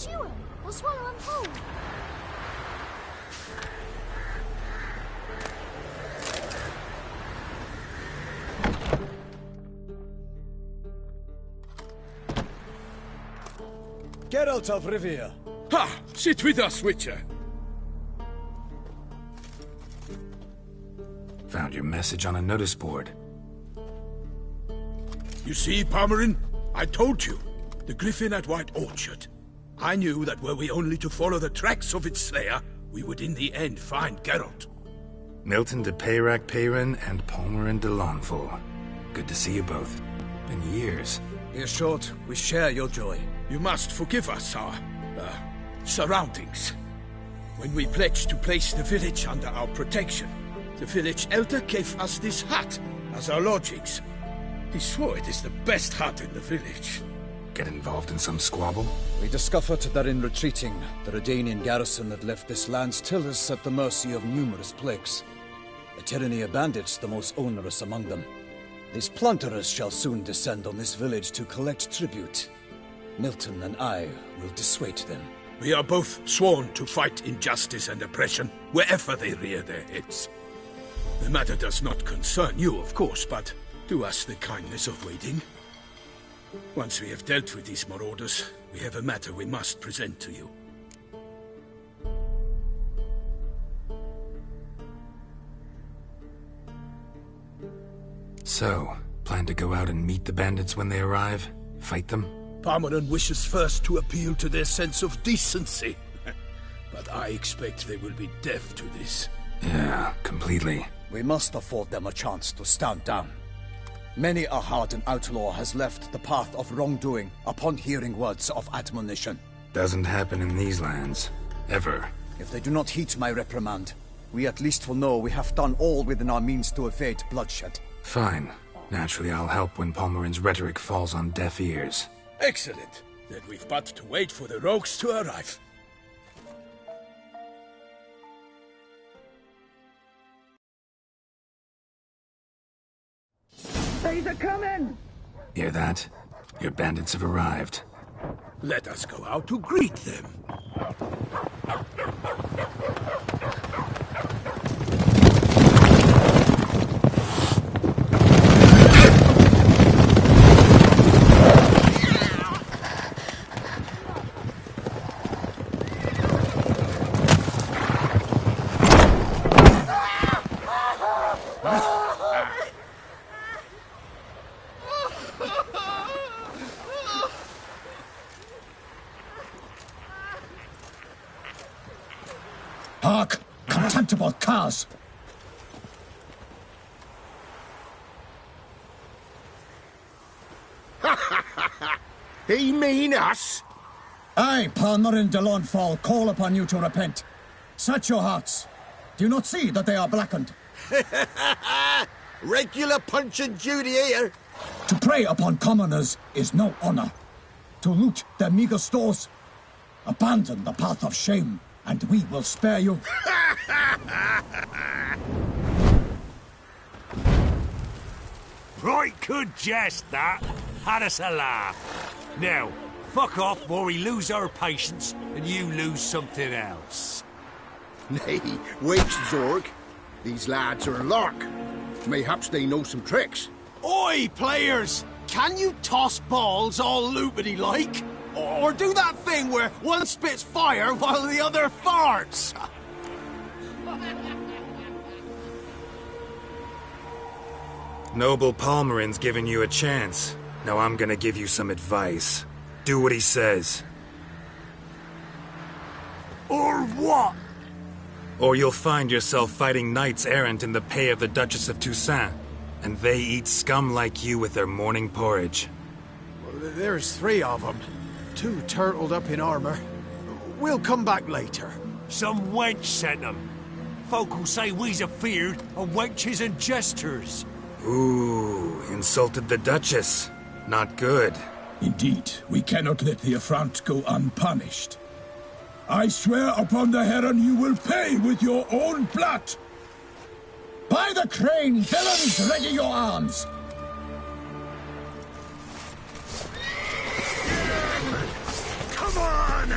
chew them or swallow them whole. Geralt of Rivia. Ha! Sit with us, Witcher. Found your message on a notice board. You see, Palmerin? I told you. The griffin at White Orchard. I knew that were we only to follow the tracks of its slayer, we would in the end find Geralt. Milton de Peyrac Peyrin and Palmerin de Launfal. Good to see you both. Been years. Be assured, we share your joy. You must forgive us our, surroundings. When we pledged to place the village under our protection, the village elder gave us this hut as our lodgings. He swore it is the best hut in the village. Get involved in some squabble? We discovered that in retreating, the Redanian garrison that left this land still is at the mercy of numerous plagues. A tyranny of bandits, the most onerous among them. These plunderers shall soon descend on this village to collect tribute. Milton and I will dissuade them. We are both sworn to fight injustice and oppression wherever they rear their heads. The matter does not concern you, of course, but do us the kindness of waiting. Once we have dealt with these marauders, we have a matter we must present to you. So, plan to go out and meet the bandits when they arrive? Fight them? Palmerin wishes first to appeal to their sense of decency. But I expect they will be deaf to this. Yeah, completely. We must afford them a chance to stand down. Many a hardened outlaw has left the path of wrongdoing upon hearing words of admonition. Doesn't happen in these lands. Ever. If they do not heed my reprimand, we at least will know we have done all within our means to evade bloodshed. Fine. Naturally, I'll help when Palmerin's rhetoric falls on deaf ears. Excellent. Then we've but to wait for the rogues to arrive. They're coming! Hear that? Your bandits have arrived. Let us go out to greet them. Hark! Contemptible curs! He mean us? I, Palmerin de Launfal, call upon you to repent. Search your hearts. Do you not see that they are blackened? Regular punch and duty here. To prey upon commoners is no honor. To loot their meager stores, abandon the path of shame, and we will spare you. Right good jest, that. Had us a laugh. Now, fuck off before we lose our patience and you lose something else. Nay, wait, Zorg. These lads are a lark. Mayhaps they know some tricks. Oi, players! Can you toss balls all loopity-like? Or do that thing where one spits fire while the other farts? Noble Palmerin's giving you a chance. Now I'm gonna give you some advice. Do what he says. Or what? Or you'll find yourself fighting knights errant in the pay of the Duchess of Toussaint. And they eat scum like you with their morning porridge. Well, there's 3 of them. 2 turtled up in armor. We'll come back later. Some wench sent them. Folk will say we's afeard of wenches and jesters. Ooh, insulted the Duchess. Not good. Indeed, we cannot let the affront go unpunished. I swear upon the Heron you will pay with your own blood! By the crane, villains, ready your arms! Come on!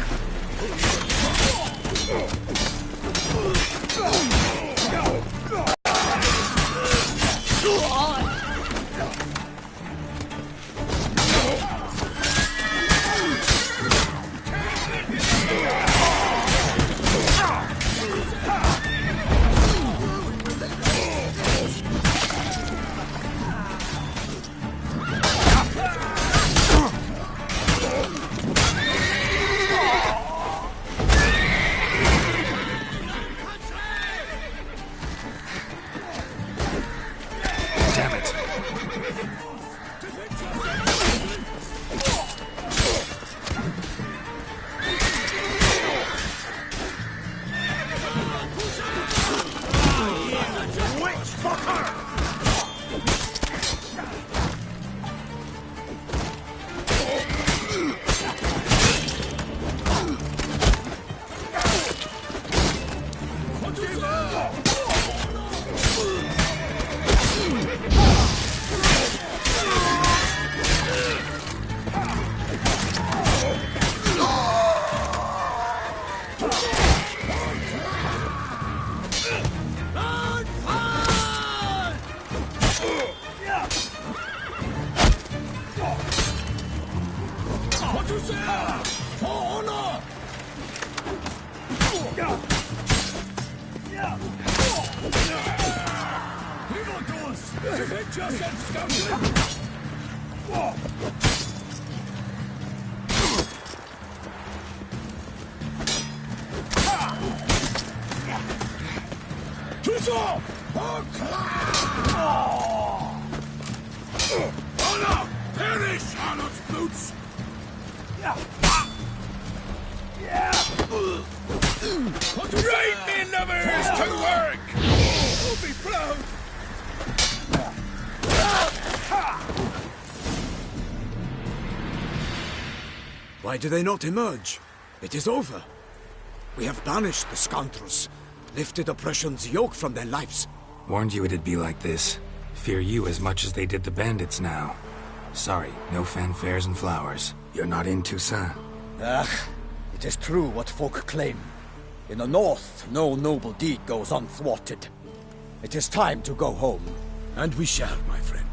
Sir! For honor! Evildoers! Defend yourself, scoundrel! Tuzo! Honor! Perish, Arnold's boots! Great men lovers to work! Oh, be proud! Why do they not emerge? It is over. We have banished the scoundrels, lifted oppression's yoke from their lives. Warned you it'd be like this. Fear you as much as they did the bandits now. Sorry, no fanfares and flowers. You're not in Toussaint. It is true what folk claim. In the north, no noble deed goes unthwarted. It is time to go home. And we shall, my friend.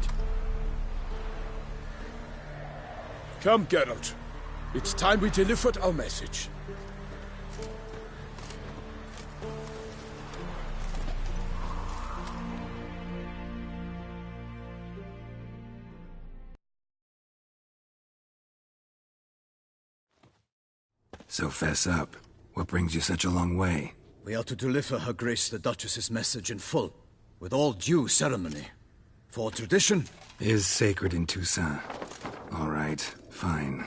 Come, Geralt. It's time we delivered our message. So fess up. What brings you such a long way? We are to deliver Her Grace the Duchess's message in full, with all due ceremony. For tradition is sacred in Toussaint. All right, fine.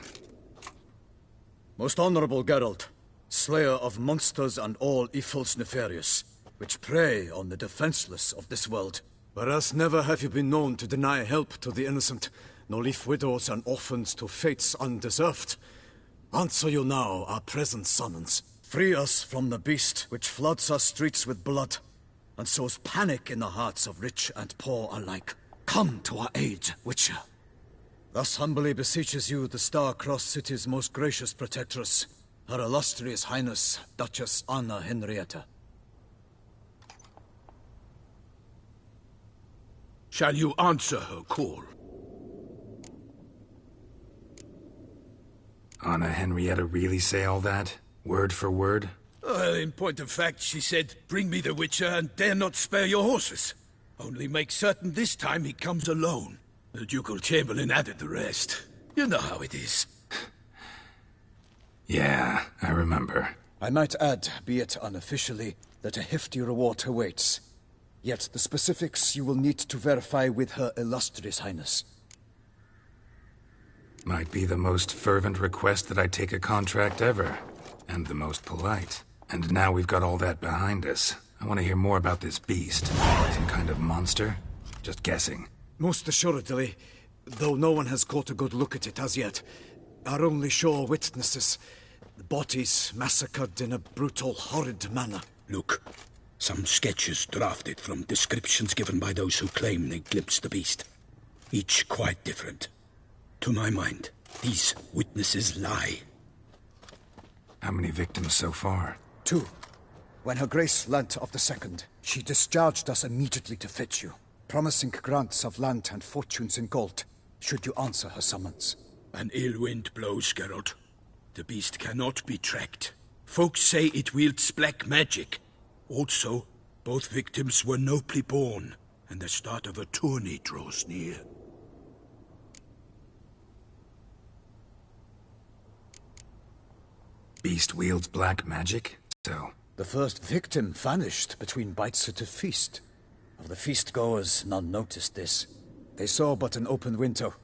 Most honorable Geralt, slayer of monsters and all evils nefarious, which prey on the defenseless of this world. Whereas never have you been known to deny help to the innocent, nor leave widows and orphans to fates undeserved. Answer you now our present summons. Free us from the beast which floods our streets with blood, and sows panic in the hearts of rich and poor alike. Come to our aid, Witcher. Thus humbly beseeches you the Star-Crossed City's most gracious protectress, Her Illustrious Highness, Duchess Anna Henrietta. Shall you answer her call? Anna Henrietta really say all that? Word for word? Well, in point of fact, she said, bring me the Witcher and dare not spare your horses. Only make certain this time he comes alone. The Ducal Chamberlain added the rest. You know how it is. Yeah, I remember. I might add, be it unofficially, that a hefty reward awaits. Yet the specifics you will need to verify with Her Illustrious Highness. Might be the most fervent request that I take a contract ever. And the most polite. And now we've got all that behind us. I want to hear more about this beast. Some kind of monster? Just guessing. Most assuredly, though no one has caught a good look at it as yet. Our only sure witnesses. The bodies massacred in a brutal, horrid manner. Look, some sketches drafted from descriptions given by those who claim they glimpsed the beast. Each quite different. To my mind, these witnesses lie. How many victims so far? 2. When Her Grace learnt of the second, she discharged us immediately to fetch you, promising grants of land and fortunes in gold, should you answer her summons. An ill wind blows, Geralt. The beast cannot be tracked. Folks say it wields black magic. Also, both victims were nobly born, and the start of a tourney draws near. Beast wields black magic? So? The first victim vanished between bites at a feast. Of the feast-goers, none noticed this. They saw but an open window,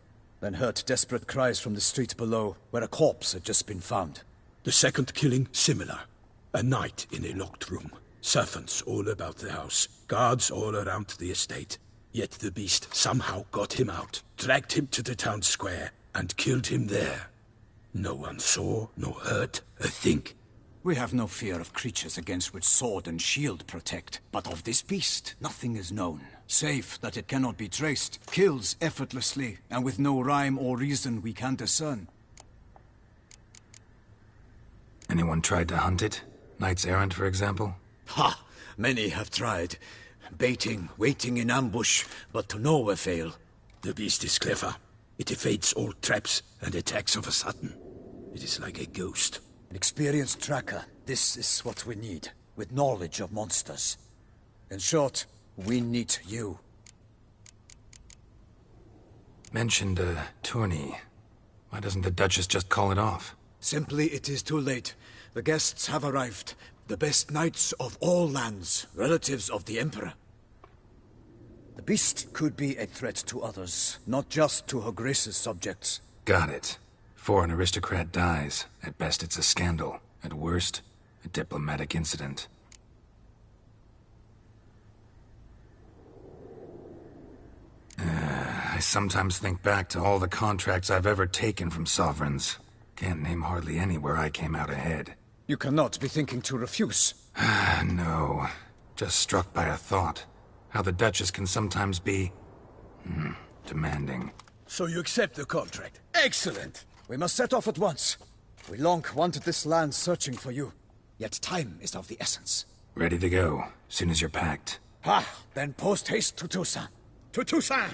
then heard desperate cries from the street below, where a corpse had just been found. The second killing, similar. A night in a locked room. Servants all about the house. Guards all around the estate. Yet the beast somehow got him out, dragged him to the town square, and killed him there. No one saw, nor heard a thing. We have no fear of creatures against which sword and shield protect. But of this beast, nothing is known. Save that it cannot be traced, kills effortlessly, and with no rhyme or reason we can discern. Anyone tried to hunt it? Knights errant, for example? Ha! Many have tried. Baiting, waiting in ambush, but to no avail. The beast is clever. It evades all traps and attacks of a sudden. It is like a ghost. An experienced tracker. This is what we need, with knowledge of monsters. In short, we need you. Mentioned a tourney. Why doesn't the Duchess just call it off? Simply, it is too late. The guests have arrived. The best knights of all lands, relatives of the Emperor. The beast could be a threat to others, not just to Her Grace's subjects. Got it. Before an aristocrat dies, at best it's a scandal. At worst, a diplomatic incident. I sometimes think back to all the contracts I've ever taken from sovereigns. Can't name hardly any where I came out ahead. You cannot be thinking to refuse. No. Just struck by a thought. How the Duchess can sometimes be... demanding. So you accept the contract? Excellent! We must set off at once. We long wanted this land searching for you. Yet time is of the essence. Ready to go, soon as you're packed. Then post haste to Toussaint. To Toussaint!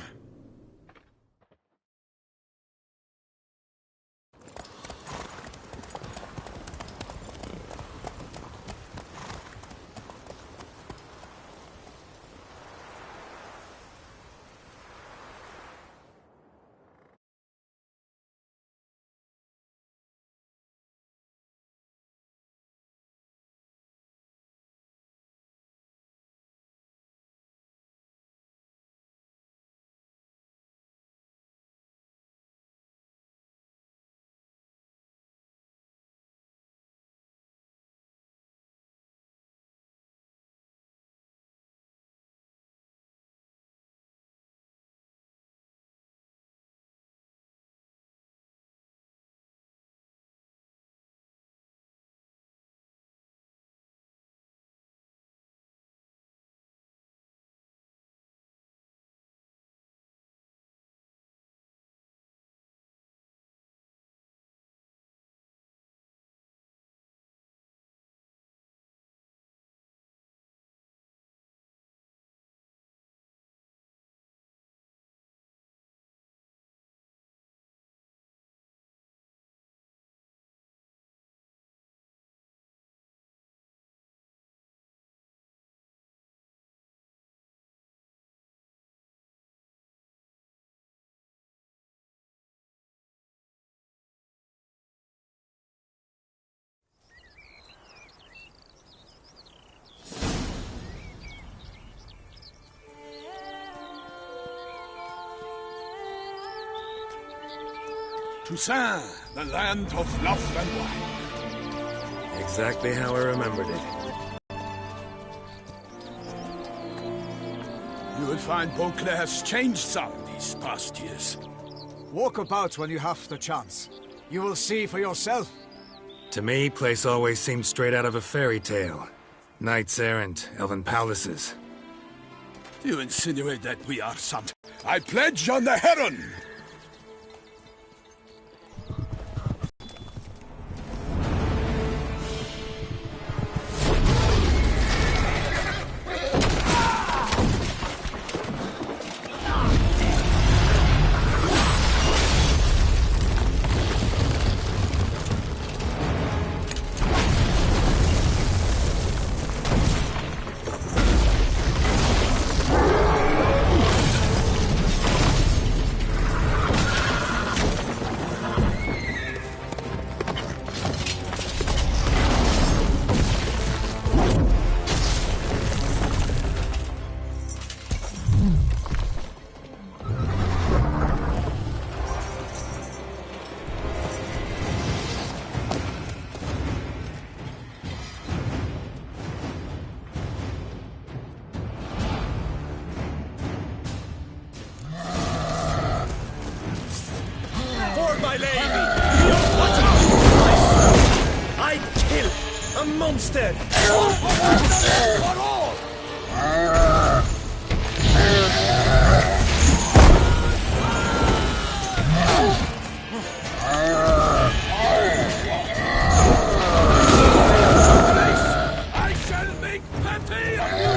Toussaint, the land of love and wine. Exactly how I remembered it. You will find Beauclair's changed some these past years. Walk about when you have the chance. You will see for yourself. To me, place always seemed straight out of a fairy tale. Knights errant, elven palaces. You insinuate that we are some... I pledge on the Heron! My lady! Watch out! I'd kill a monster! For all! I shall make petty of you!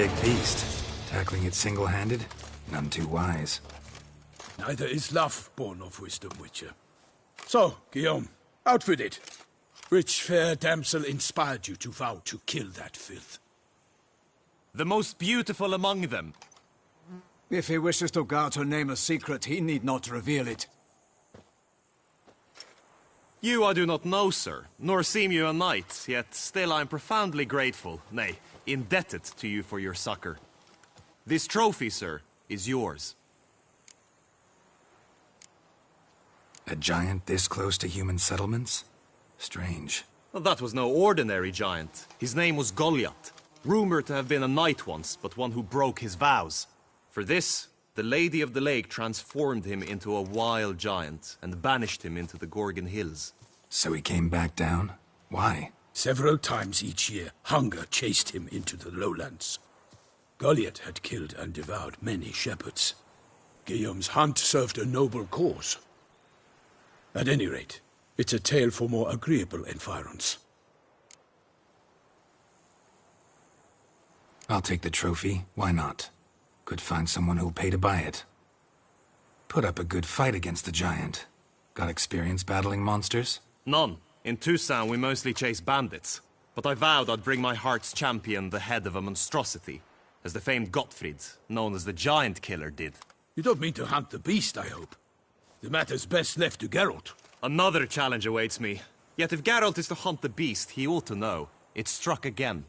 big beast. Tackling it single-handed? None too wise. Neither is love born of wisdom, Witcher. So, Guillaume, out with it. Which fair damsel inspired you to vow to kill that filth? The most beautiful among them. If he wishes to guard her name a secret, he need not reveal it. You I do not know, sir, nor seem you a knight, yet still I am profoundly grateful, nay, indebted to you for your succor. This trophy, sir, is yours. A giant this close to human settlements? Strange. Well, that was no ordinary giant. His name was Goliath, rumored to have been a knight once, but one who broke his vows. For this, the Lady of the Lake transformed him into a wild giant and banished him into the Gorgon Hills. So he came back down? Why? Several times each year, hunger chased him into the lowlands. Goliath had killed and devoured many shepherds. Guillaume's hunt served a noble cause. At any rate, it's a tale for more agreeable environs. I'll take the trophy. Why not? Could find someone who'll pay to buy it. Put up a good fight against the giant. Got experience battling monsters? None. In Toussaint we mostly chase bandits. But I vowed I'd bring my heart's champion the head of a monstrosity, as the famed Gottfried, known as the Giant Killer, did. You don't mean to hunt the beast, I hope. The matter's best left to Geralt. Another challenge awaits me. Yet if Geralt is to hunt the beast, he ought to know. It struck again.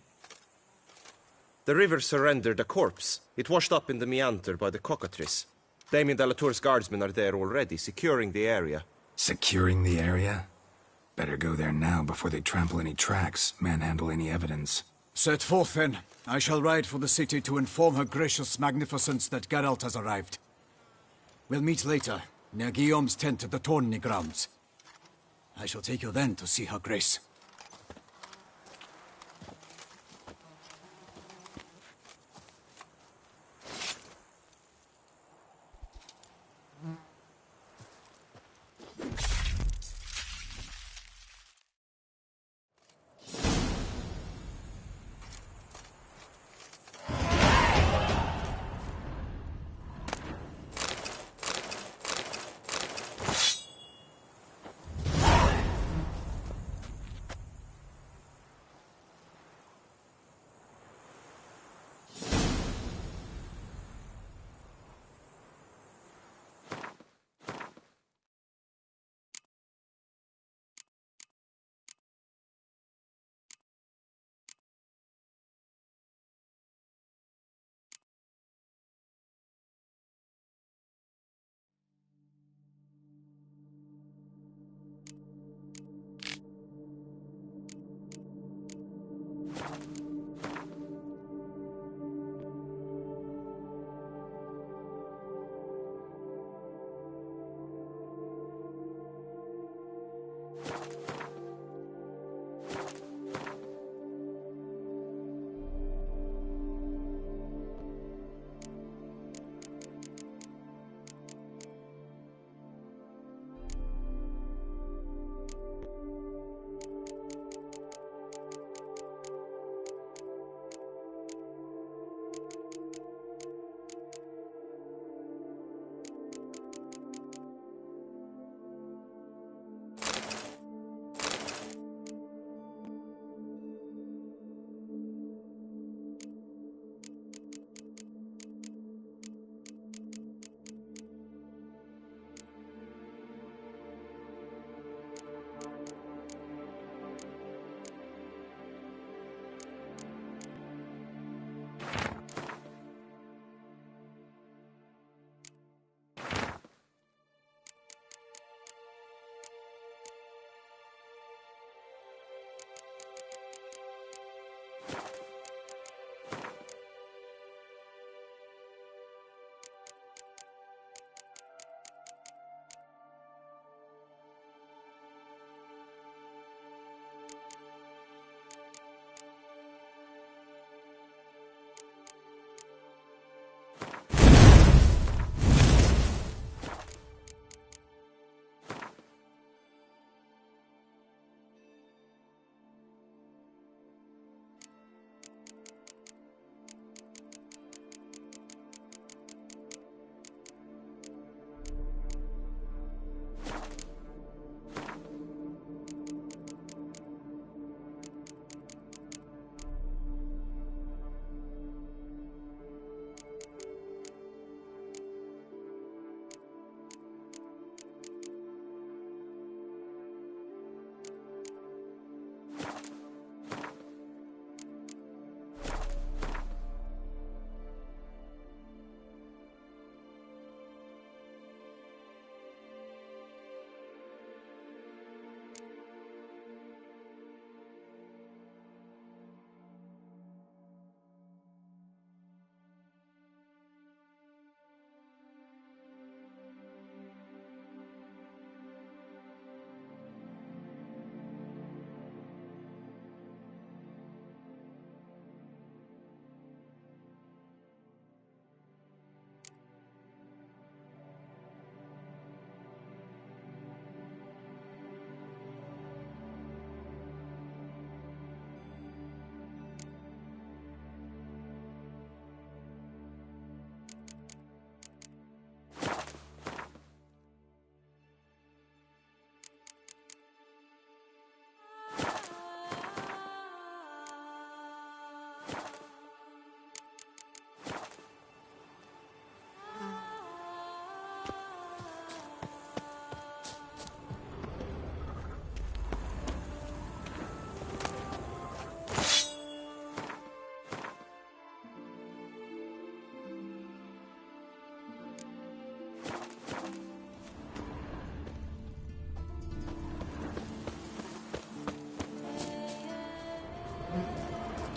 The river surrendered a corpse. It washed up in the meander by the cockatrice. Damien de la Tour's guardsmen are there already, securing the area. Securing the area? Better go there now before they trample any tracks, manhandle any evidence. Set forth, then. I shall ride for the city to inform her gracious magnificence that Geralt has arrived. We'll meet later, near Guillaume's tent at the Tourney grounds. I shall take you then to see her grace.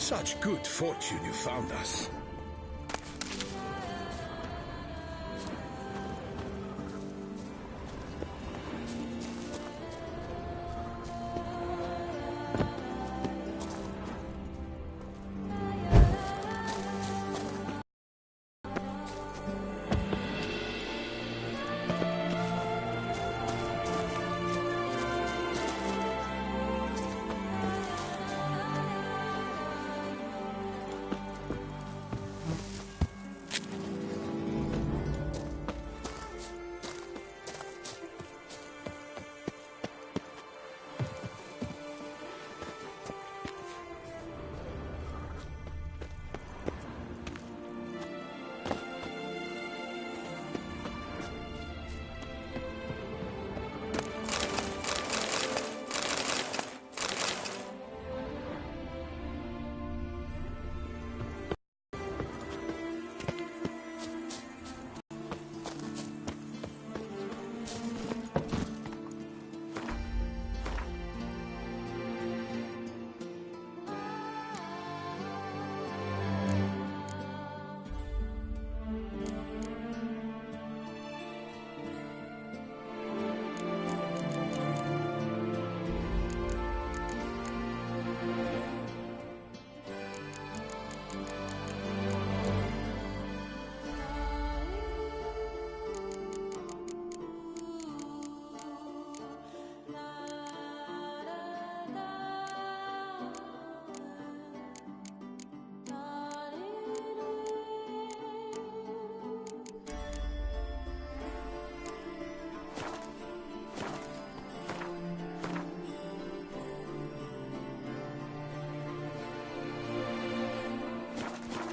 Such good fortune you found us.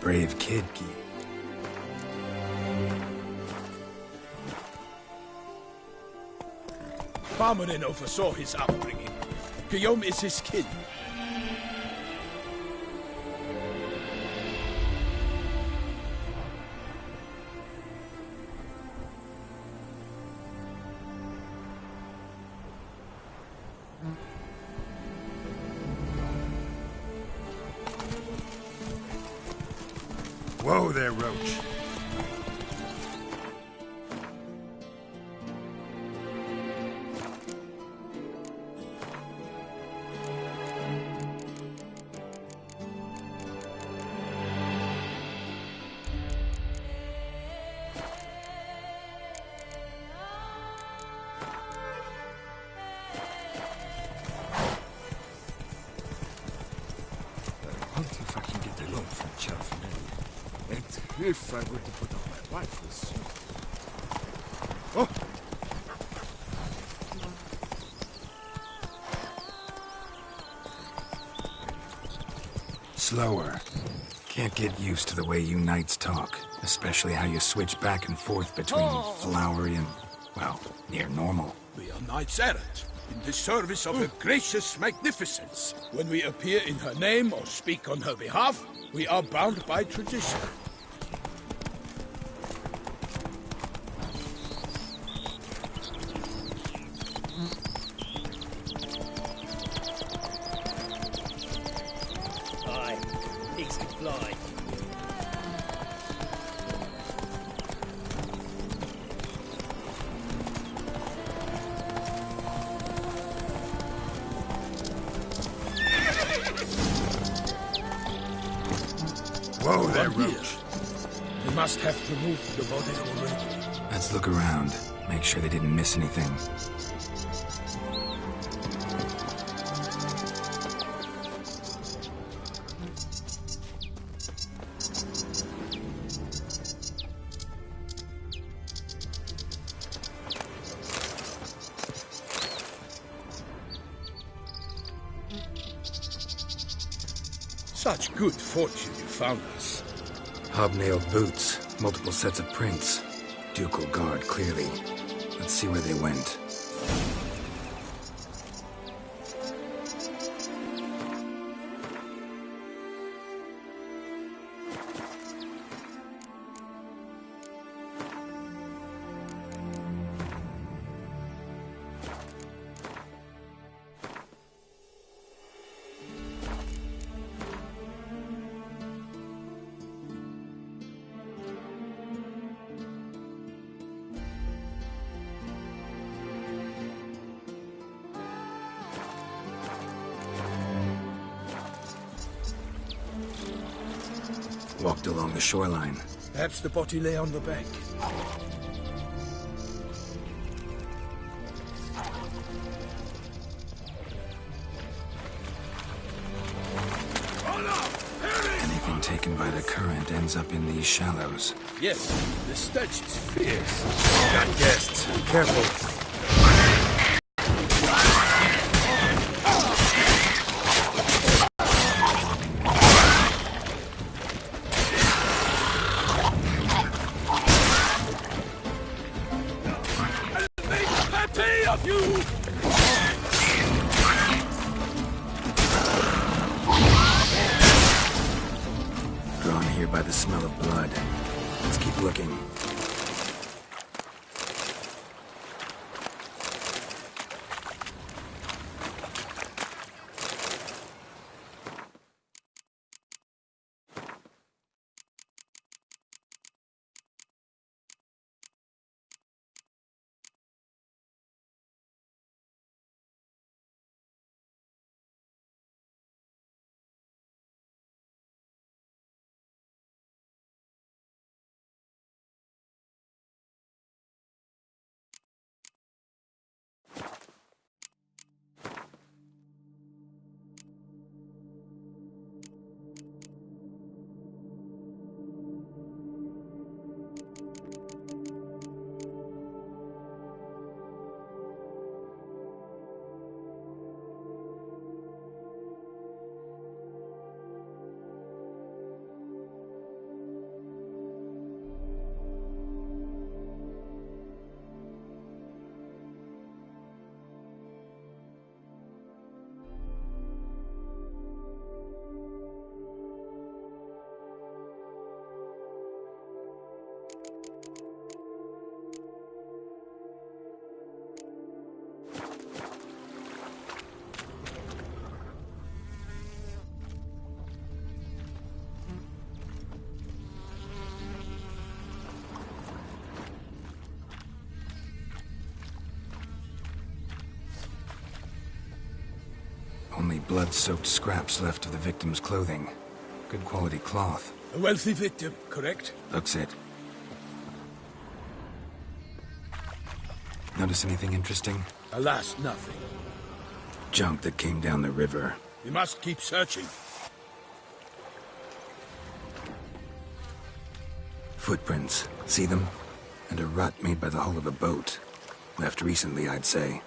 Brave kid, Guy. Barmanin oversaw his upbringing. Guillaume is his kin. Whoa there, Roach. If I can get the loan from Chelfin, and if I were to put on my rifles. Oh! Slower. Can't get used to the way you knights talk, especially how you switch back and forth between flowery and, well, near normal. We are knights errant, in the service of her gracious magnificence. When we appear in her name or speak on her behalf, we are bound by tradition. Aye, pigs can fly. Whoa there, Roach. They must have removed the body already. Let's look around. Make sure they didn't miss anything. Such good fortune you found us. Hobnailed boots, multiple sets of prints. Ducal guard, clearly. Let's see where they went. Walked along the shoreline. Perhaps the body lay on the bank. Anything taken by the current ends up in these shallows. Yes, the stench is fierce. Got guests. Careful. Drawn here by the smell of blood. Let's keep looking. Only blood-soaked scraps left of the victim's clothing. Good quality cloth. A wealthy victim, correct? Looks it. Notice anything interesting? Alas, nothing. Junk that came down the river. We must keep searching. Footprints. See them? And a rut made by the hull of a boat. Left recently, I'd say.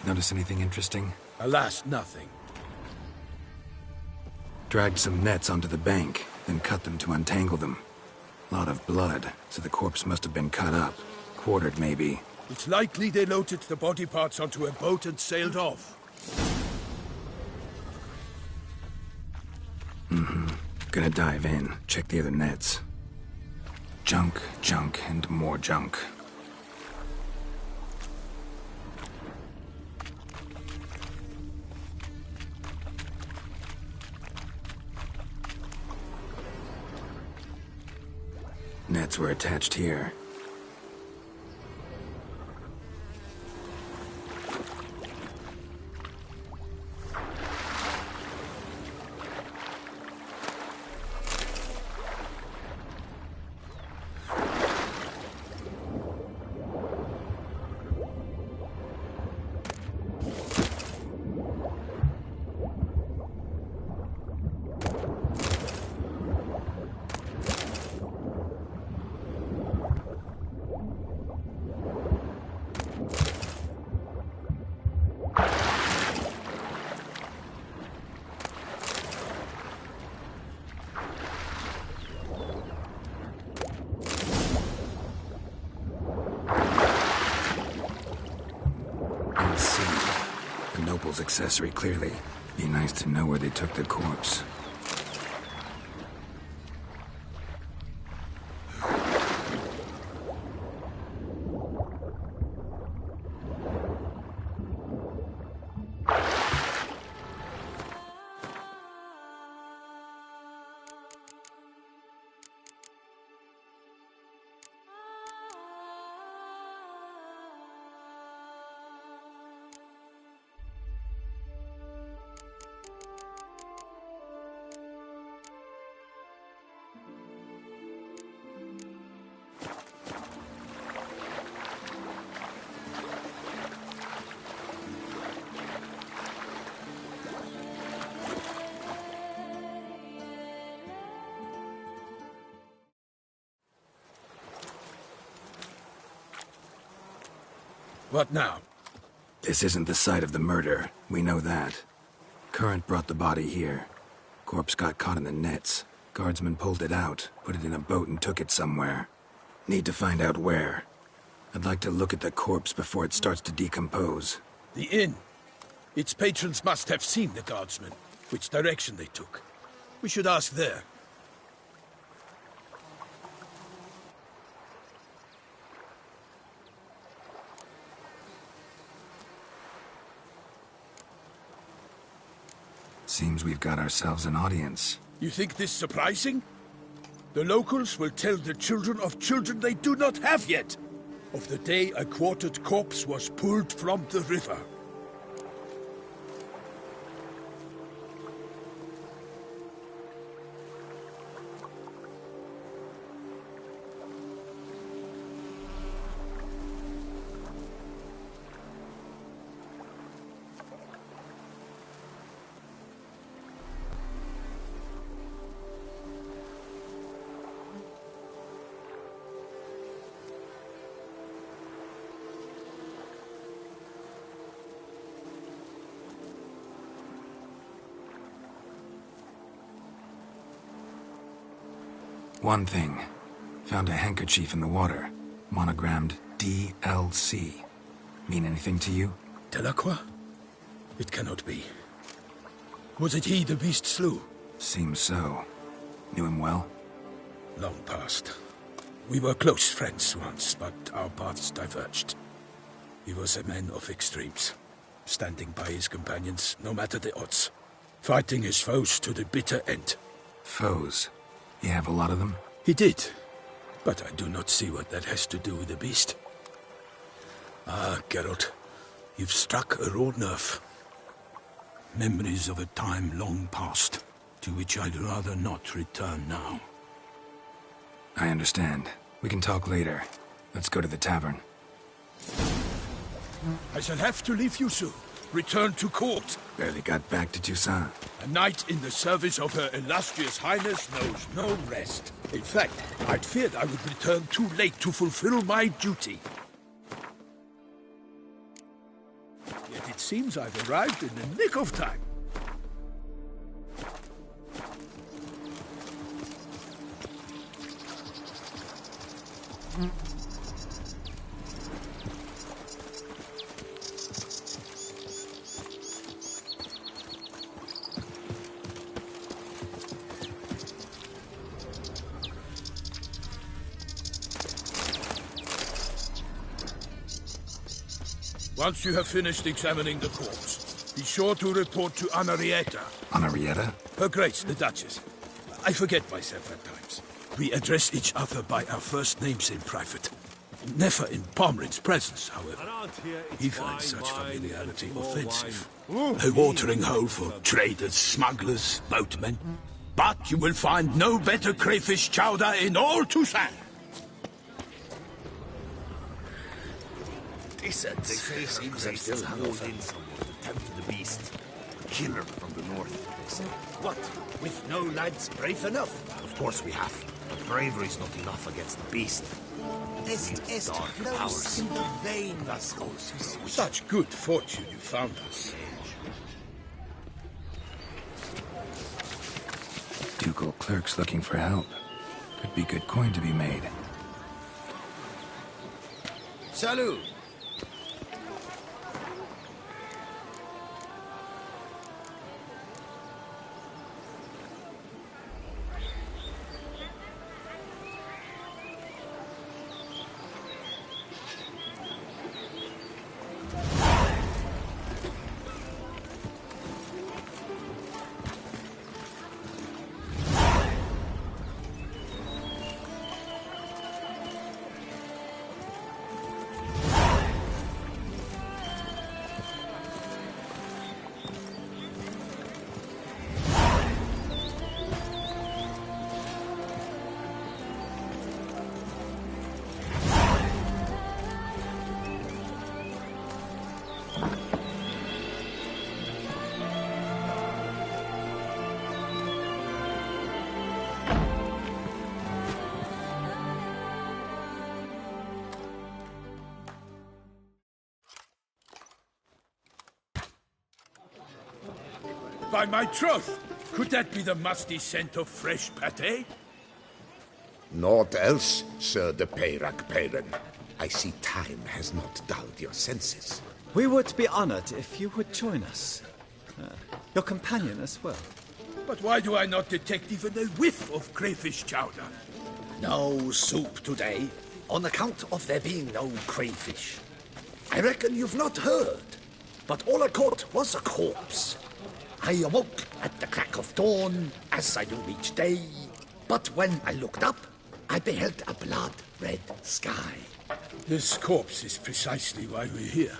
Notice anything interesting? Alas, nothing. Dragged some nets onto the bank, then cut them to untangle them. Lot of blood, so the corpse must have been cut up. Quartered, maybe. It's likely they loaded the body parts onto a boat and sailed off. Gonna dive in, check the other nets. Junk, junk, and more junk. Nets were attached here. Accessory, clearly. Be nice to know where they took the corpse. What now? This isn't the site of the murder. We know that. Current brought the body here. Corpse got caught in the nets. Guardsmen pulled it out, put it in a boat and took it somewhere. Need to find out where. I'd like to look at the corpse before it starts to decompose. The inn. Its patrons must have seen the guardsmen, which direction they took. We should ask there. Seems we've got ourselves an audience. You think this surprising? The locals will tell the children of children they do not have yet, of the day a quartered corpse was pulled from the river. One thing. Found a handkerchief in the water. Monogrammed DLC. Mean anything to you? Delacroix? It cannot be. Was it he the beast slew? Seems so. Knew him well? Long past. We were close friends once, but our paths diverged. He was a man of extremes, standing by his companions, no matter the odds. Fighting his foes to the bitter end. Foes? You have a lot of them? He did, but I do not see what that has to do with the beast. Ah, Geralt, you've struck a raw nerve. Memories of a time long past, to which I'd rather not return now. I understand. We can talk later. Let's go to the tavern. I shall have to leave you soon. Return to court. Barely got back to Toussaint. A knight in the service of Her Illustrious Highness knows no rest. In fact, I'd feared I would return too late to fulfill my duty. Yet it seems I've arrived in the nick of time. Once you have finished examining the corpse, be sure to report to Anarietta. Anarietta? Her Grace, the Duchess. I forget myself at times. We address each other by our first names in private. Never in Pomrin's presence, however. He finds such familiarity offensive. A watering hole for traders, smugglers, boatmen. But you will find no better crayfish chowder in all Toussaint. They say seems they still have in someone to tempt the beast. A killer from the north, they say. What? With no lads brave enough? Of course we have. But bravery's not enough against the beast. Est dark powers. In the vein that goes. Such good fortune you found us. Ducal clerks looking for help. Could be good coin to be made. Salut! By my troth, could that be the musty scent of fresh pate? Naught else, Sir de Peyrac Peyran. I see time has not dulled your senses. We would be honored if you would join us. Your companion as well. But why do I not detect even a whiff of crayfish chowder? No soup today, on account of there being no crayfish. I reckon you've not heard, but all I caught was a corpse. I awoke at the crack of dawn, as I do each day, but when I looked up, I beheld a blood-red sky. This corpse is precisely why we're here.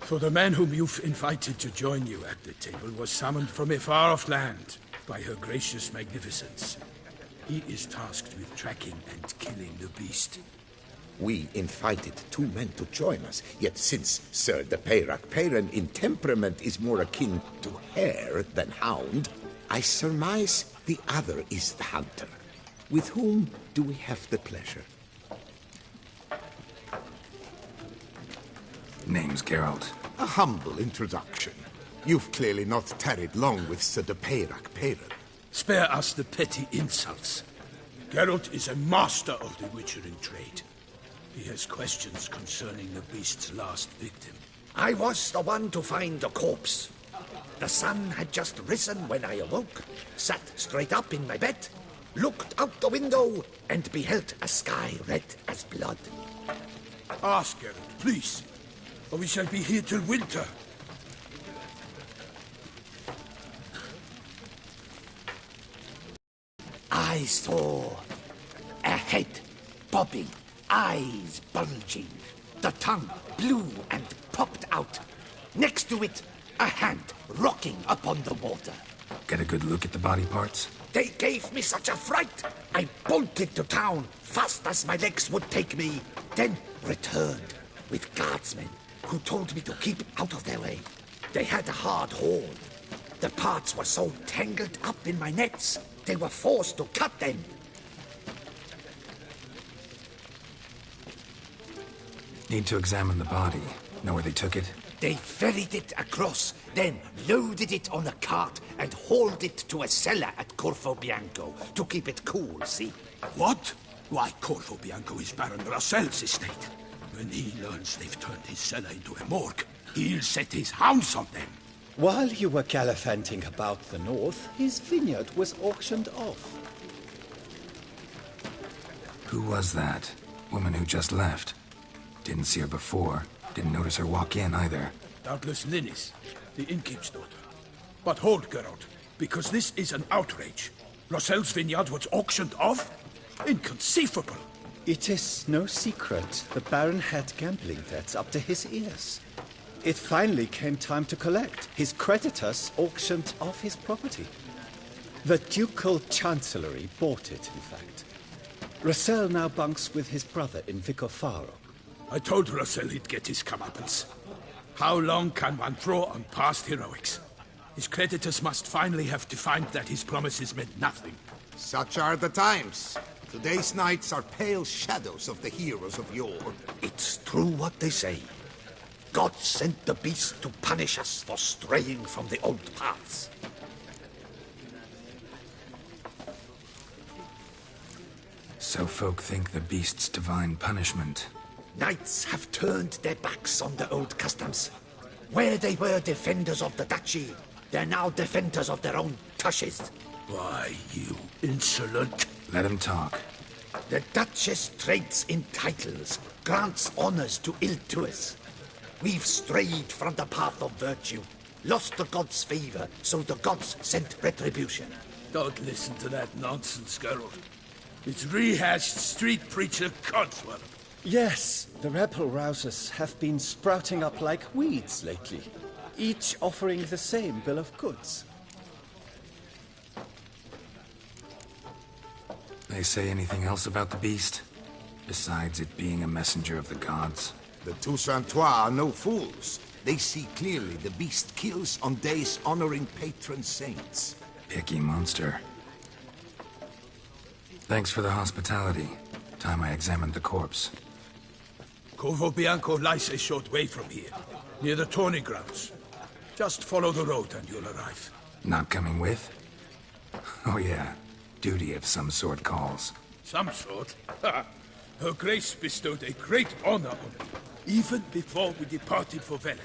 For the man whom you've invited to join you at the table was summoned from a far-off land by her gracious magnificence. He is tasked with tracking and killing the beast. We invited 2 men to join us, yet since Sir de Peyrac Peyran in temperament is more akin to hare than hound, I surmise the other is the hunter. With whom do we have the pleasure? Name's Geralt. A humble introduction. You've clearly not tarried long with Sir de Peyrac Peyran. Spare us the petty insults. Geralt is a master of the witchering trade. He has questions concerning the beast's last victim. I was the one to find the corpse. The sun had just risen when I awoke, sat straight up in my bed, looked out the window, and beheld a sky red as blood. Ask Geralt, please, or we shall be here till winter. I saw a head bobbing, eyes bulging, the tongue blue and popped out. Next to it, a hand rocking upon the water. Get a good look at the body parts? They gave me such a fright, I bolted to town fast as my legs would take me, then returned with guardsmen who told me to keep out of their way. They had a hard hold. The parts were so tangled up in my nets, they were forced to cut them. Need to examine the body. Know where they took it? They ferried it across, then loaded it on a cart and hauled it to a cellar at Corvo Bianco to keep it cool, see? What? Why, Corvo Bianco is Baron Russell's estate. When he learns they've turned his cellar into a morgue, he'll set his hounds on them. While you were gallivanting about the north, his vineyard was auctioned off. Who was that? Woman who just left. Didn't see her before. Didn't notice her walk in either. Doubtless Linnis, the innkeep's daughter. But hold, Geralt, because this is an outrage. Russell's vineyard was auctioned off? Inconceivable. It is no secret the Baron had gambling debts up to his ears. It finally came time to collect. His creditors auctioned off his property. The Ducal Chancellery bought it, in fact. Russell now bunks with his brother in Vicofaro. I told Russell he'd get his comeuppance. How long can one throw on past heroics? His creditors must finally have to find that his promises meant nothing. Such are the times. Today's knights are pale shadows of the heroes of yore. It's true what they say. God sent the beast to punish us for straying from the old paths. So folk think the beast's divine punishment. Knights have turned their backs on the old customs. Where they were defenders of the duchy, they're now defenders of their own tushes. Why, you insolent... Let him talk. The Duchess trades in titles, grants honors to ill-doers. We've strayed from the path of virtue, lost the gods' favor, so the gods sent retribution. Don't listen to that nonsense, Geralt. It's rehashed street preacher codswallop. Yes, the rebel rousers have been sprouting up like weeds lately, each offering the same bill of goods. They say anything else about the beast? Besides it being a messenger of the gods? The Toussaintois are no fools. They see clearly the beast kills on days honoring patron saints. Picky monster. Thanks for the hospitality. Time I examined the corpse. Corvo Bianco lies a short way from here, near the tourney grounds. Just follow the road and you'll arrive. Not coming with? Oh yeah, duty of some sort calls. Some sort? Her Grace bestowed a great honor on me, even before we departed for Velen.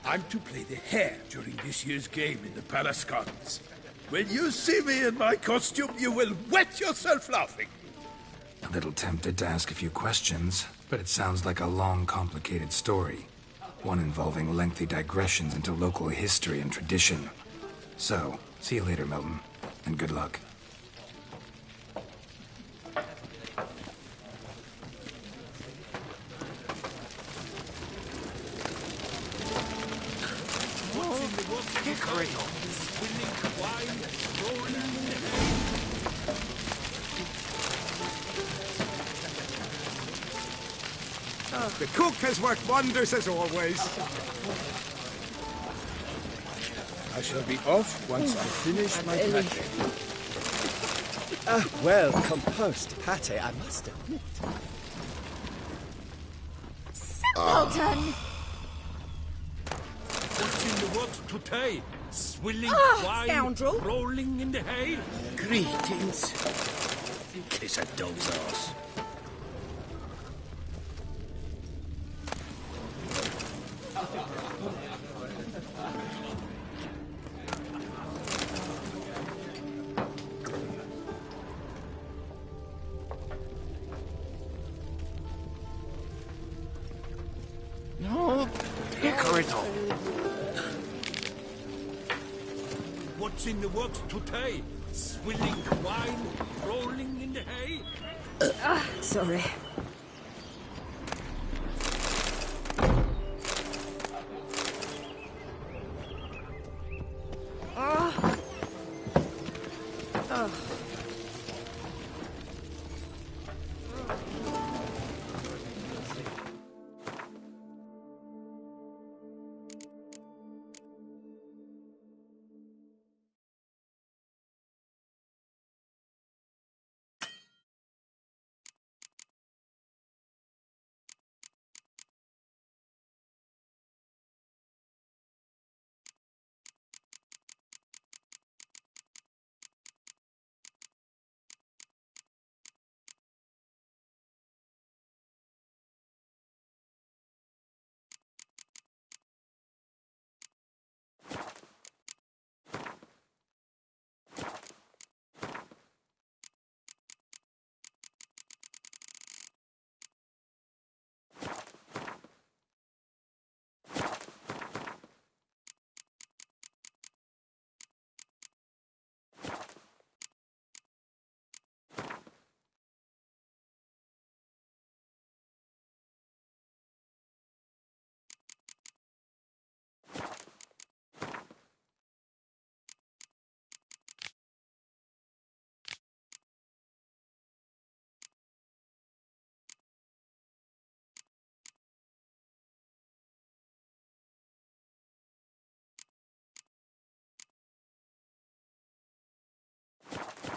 I'm to play the hare during this year's game in the Palace Gardens. When you see me in my costume, you will wet yourself laughing. A little tempted to ask a few questions, but it sounds like a long, complicated story. One involving lengthy digressions into local history and tradition. So, see you later, Milton, and good luck. The cook has worked wonders as always. I shall be off once I finish my pate. Well composed pate, I must admit. Simpleton! What's in the works today? Swilling wine, scoundrel! rolling in the hay? Greetings. Kiss a dog's ass. No, Picarito. What's in the works today? Swilling wine, rolling in the hay? Sorry.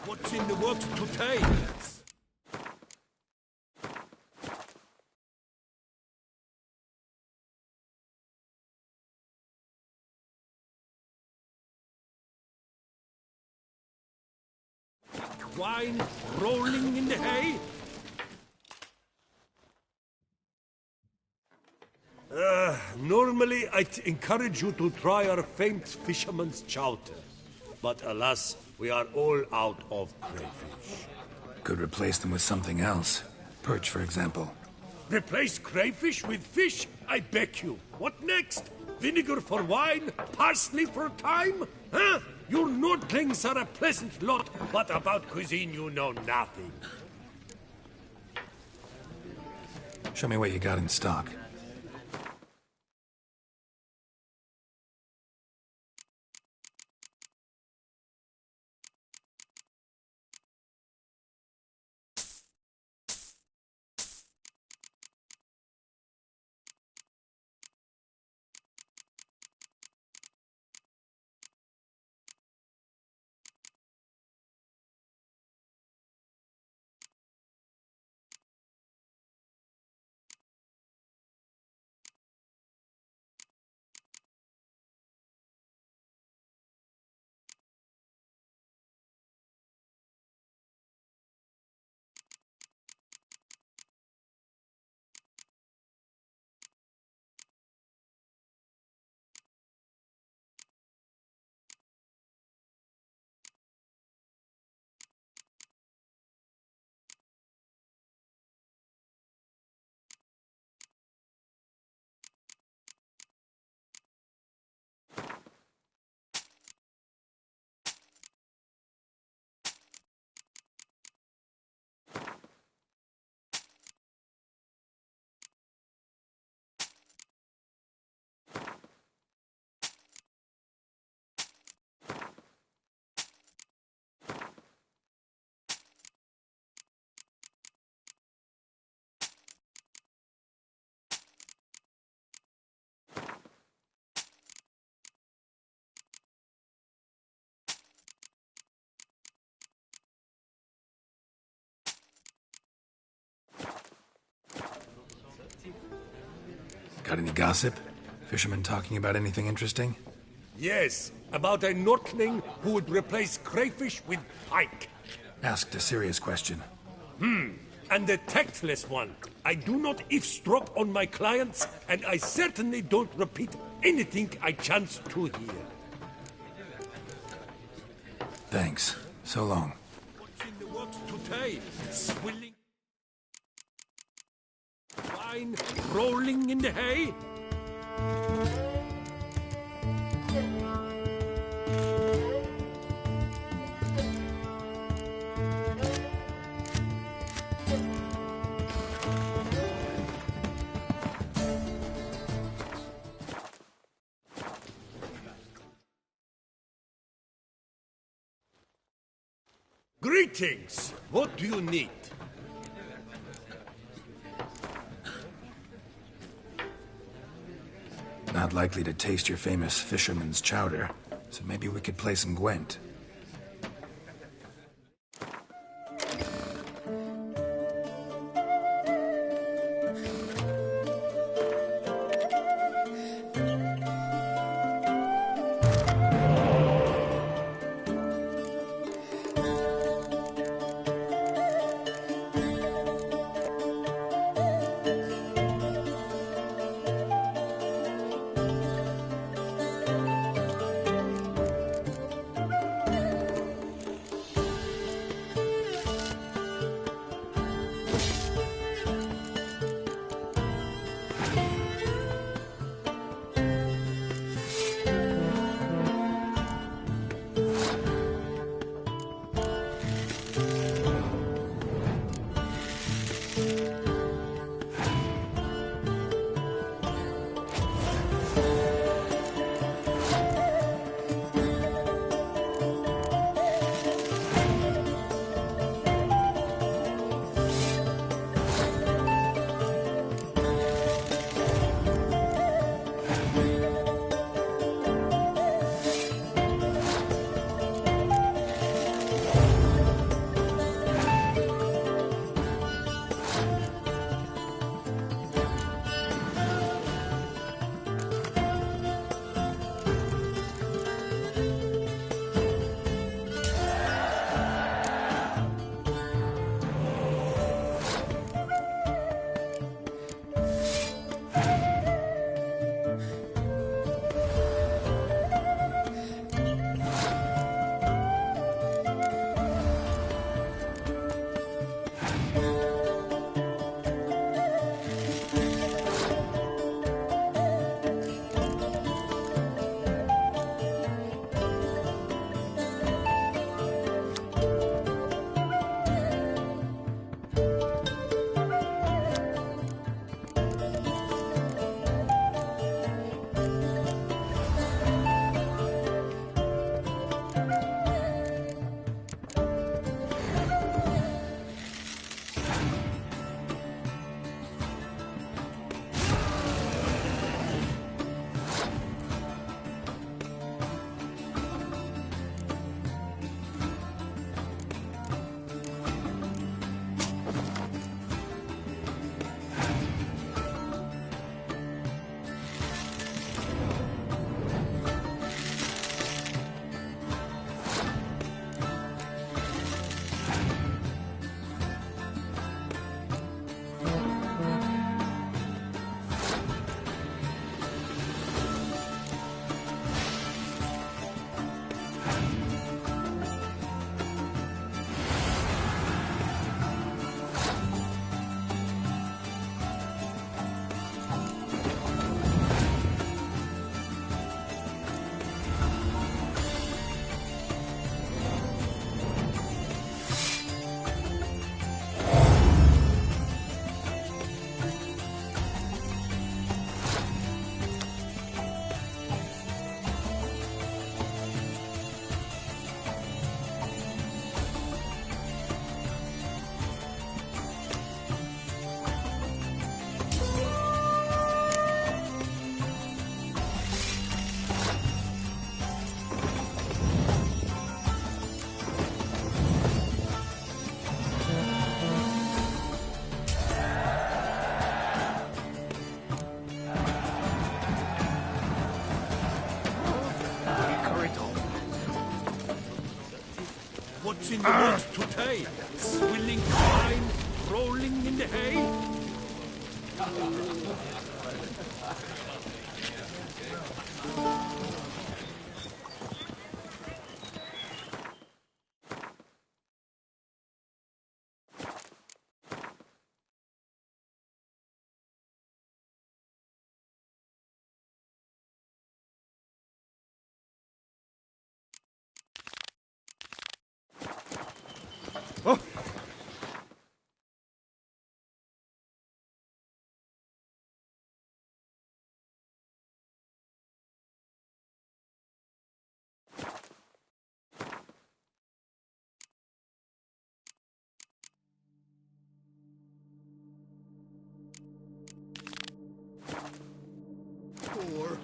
What's in the works today? Wine rolling in the hay? Normally, I'd encourage you to try our famed fisherman's chowder. But alas, we are all out of crayfish. Could replace them with something else. Perch, for example. Replace crayfish with fish? I beg you. What next? Vinegar for wine? Parsley for thyme? Huh? You Nordlings are a pleasant lot, but about cuisine you know nothing. Show me what you got in stock. Got any gossip? Fishermen talking about anything interesting? Yes, about a Nordling who would replace crayfish with pike. Asked a serious question. And a tactless one. I do not eavesdrop on my clients, and I certainly don't repeat anything I chance to hear. Thanks. So long. What's in the works today? Swilling wine, rolling in the hay? Greetings! What do you need? Not likely to taste your famous fisherman's chowder, so maybe we could play some Gwent. in the woods today? Swilling wine, rolling in the hay? Oh! Poor.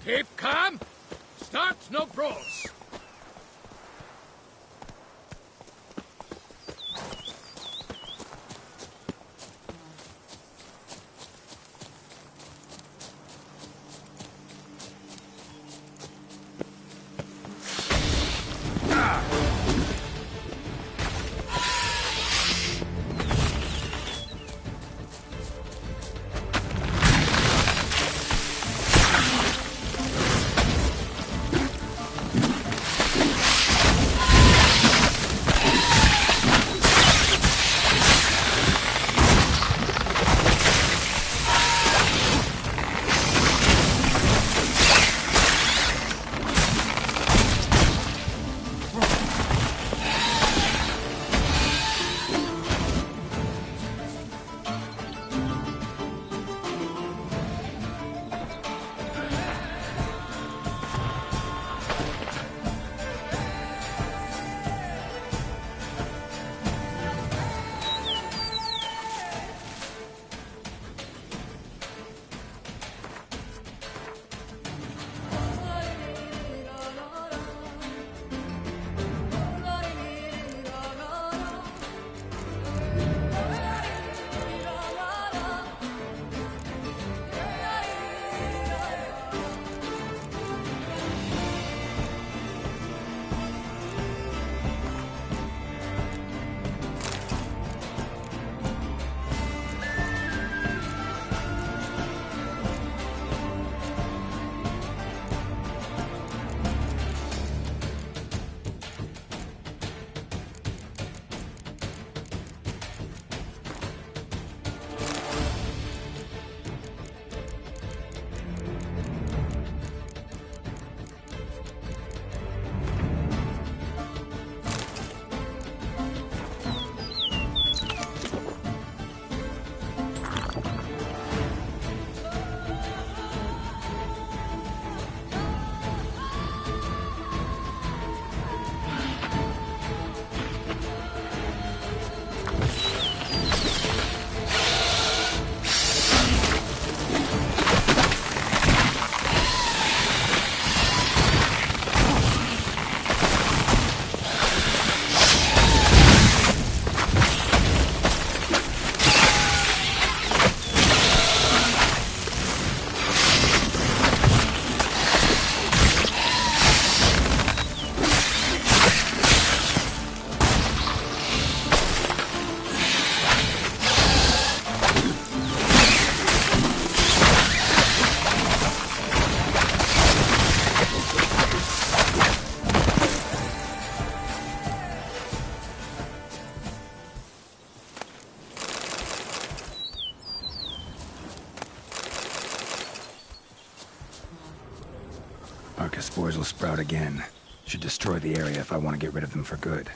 Keep calm. Start no brawls. Arca spores will sprout again. Should destroy the area if I want to get rid of them for good.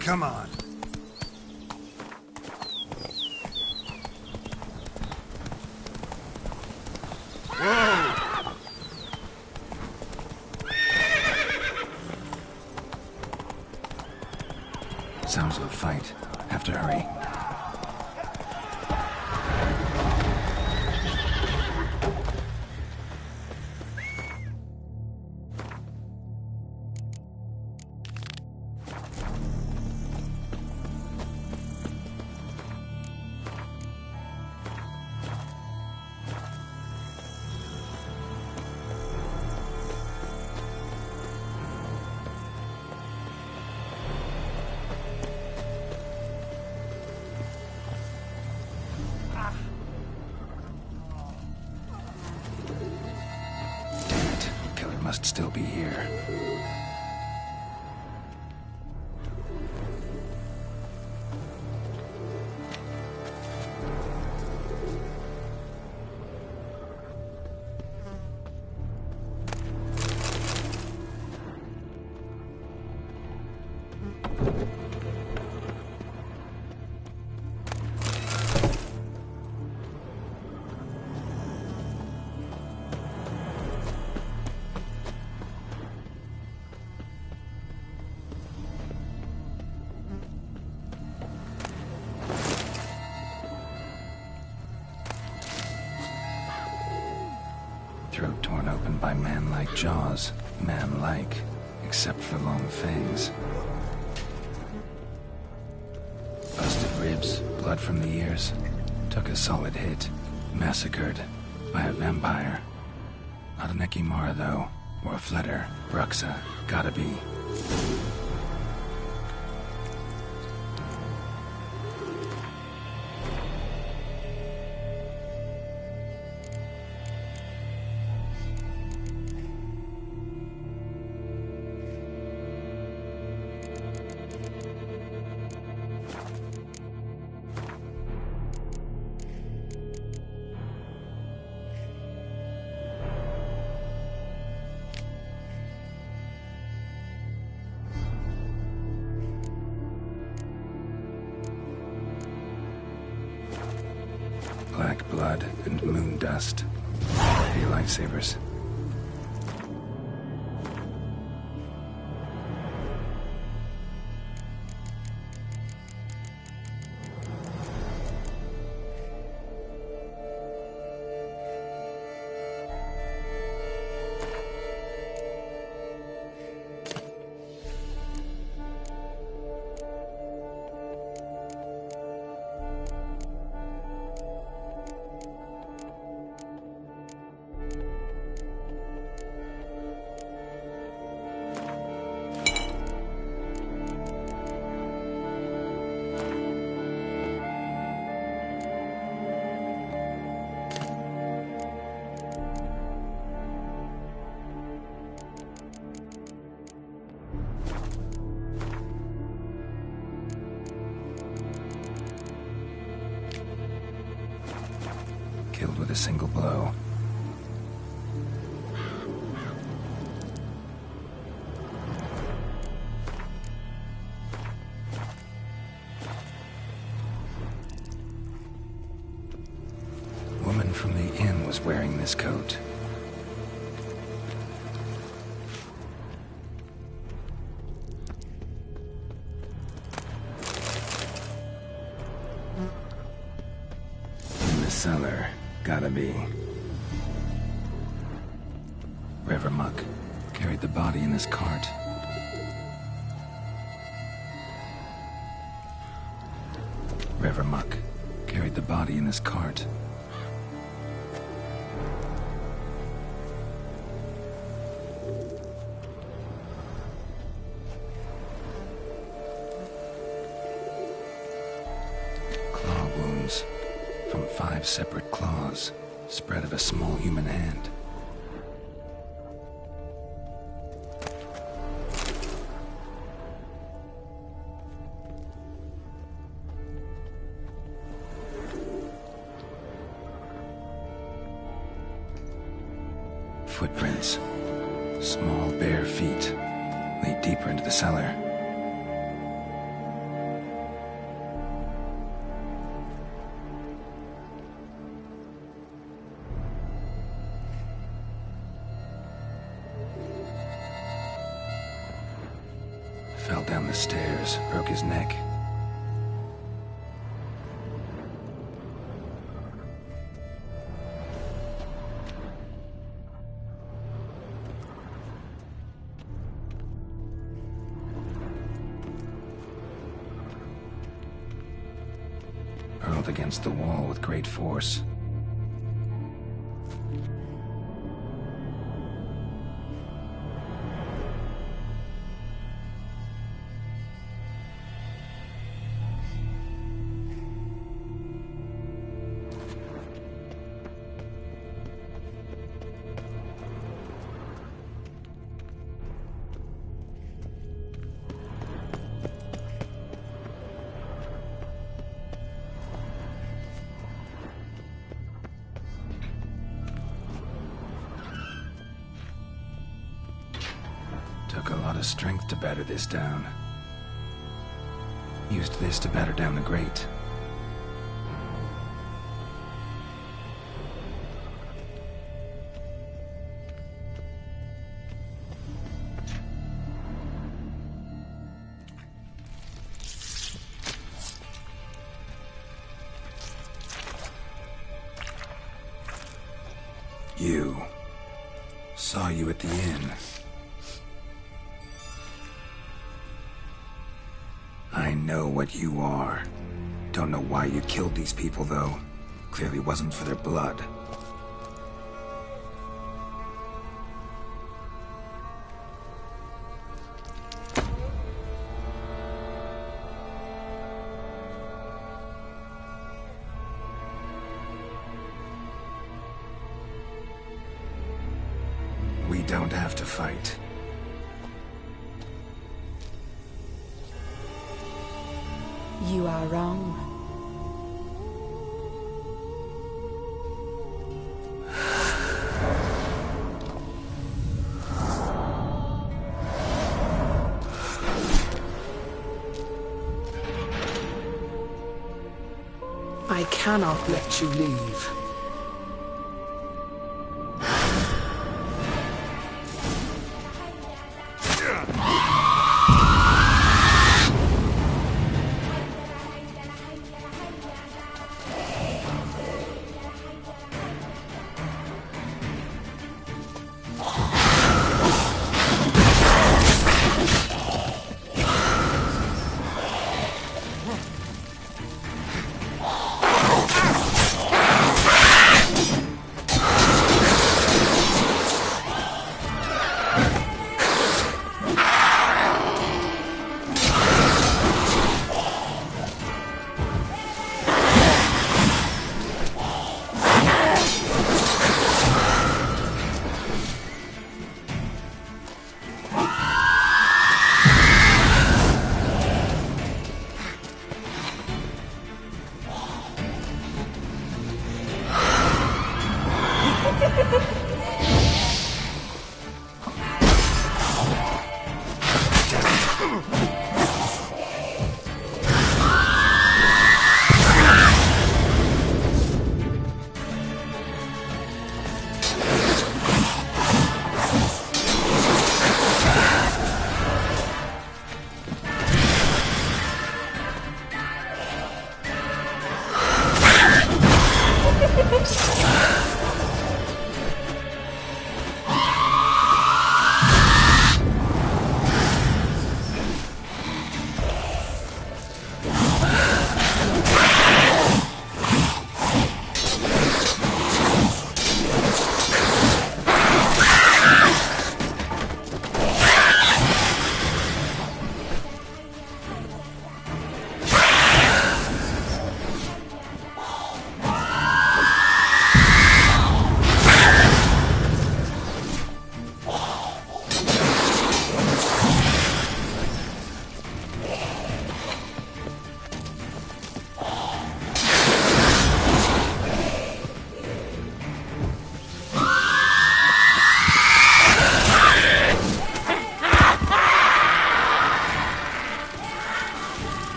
Come on. Whoa! Sounds of a fight. Have to hurry. Must still be here. Throat torn open by man-like jaws. Man-like, except for long fangs. Busted ribs, blood from the ears. Took a solid hit. Massacred by a vampire. Not an Ekimara, though. Or a Fletter. Bruxa. Gotta be. Black blood and moon dust. Be lifesavers. Killed with a single blow. the inn was wearing this coat. In the cellar, gotta be. Rever Muck carried the body in his cart. Rever Muck carried the body in his cart. Claw wounds from 5 separate claws, spread of a small human hand. Footprints. Small, bare feet lead deeper into the cellar. Fell down the stairs, broke his neck. Hurled against the wall with great force. Took a lot of strength to batter this down. Used this to batter down the grate. You. Saw you at the inn. I know what you are. Don't know why you killed these people, though. Clearly wasn't for their blood. We don't have to fight. You are wrong. I cannot let you leave.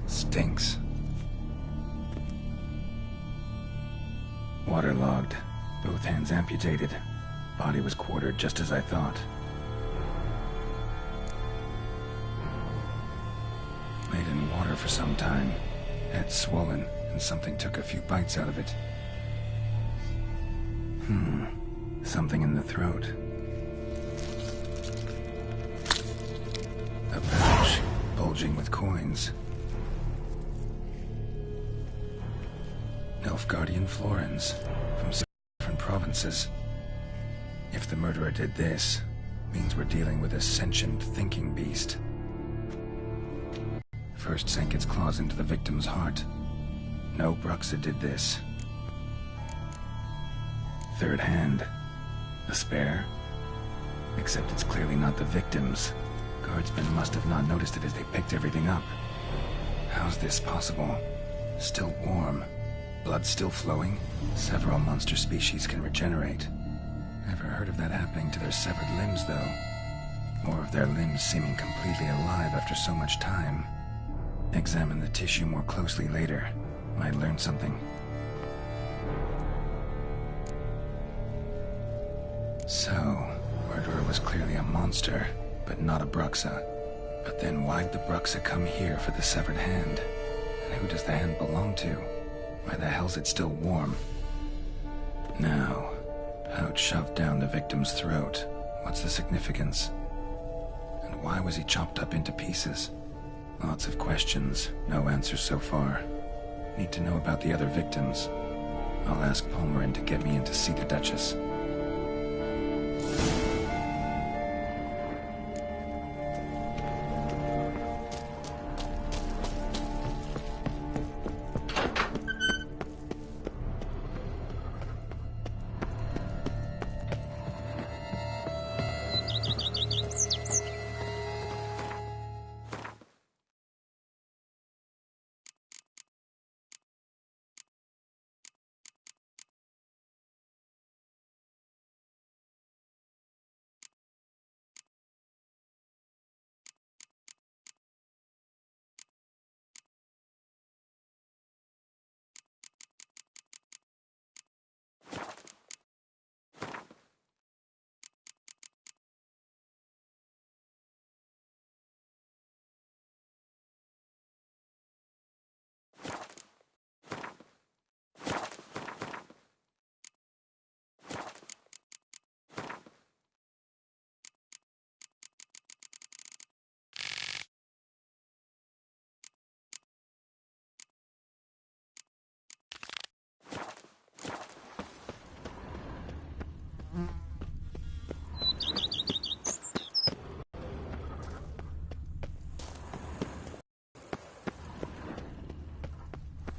Stinks. Waterlogged. Both hands amputated. Body was quartered just as I thought. Laid in water for some time. Head swollen, and something took a few bites out of it. Something in the throat. A pouch, bulging with coins. Nilfgaardian florins, from different provinces. If the murderer did this, means we're dealing with a sentient thinking beast. First sank its claws into the victim's heart. No Bruxa did this. Third hand. A spare? Except it's clearly not the victim's. Guardsmen must have not noticed it as they picked everything up. How's this possible? Still warm. Blood still flowing? Several monster species can regenerate. Never heard of that happening to their severed limbs, though. Or of their limbs seeming completely alive after so much time. Examine the tissue more closely later. Might learn something. So, murderer was clearly a monster, but not a Bruxa. But then why'd the Bruxa come here for the severed hand? And who does the hand belong to? Why the hell's it still warm? Now, pouch shoved down the victim's throat. What's the significance? And why was he chopped up into pieces? Lots of questions, no answers so far. Need to know about the other victims. I'll ask Palmerin to get me in to see the Duchess.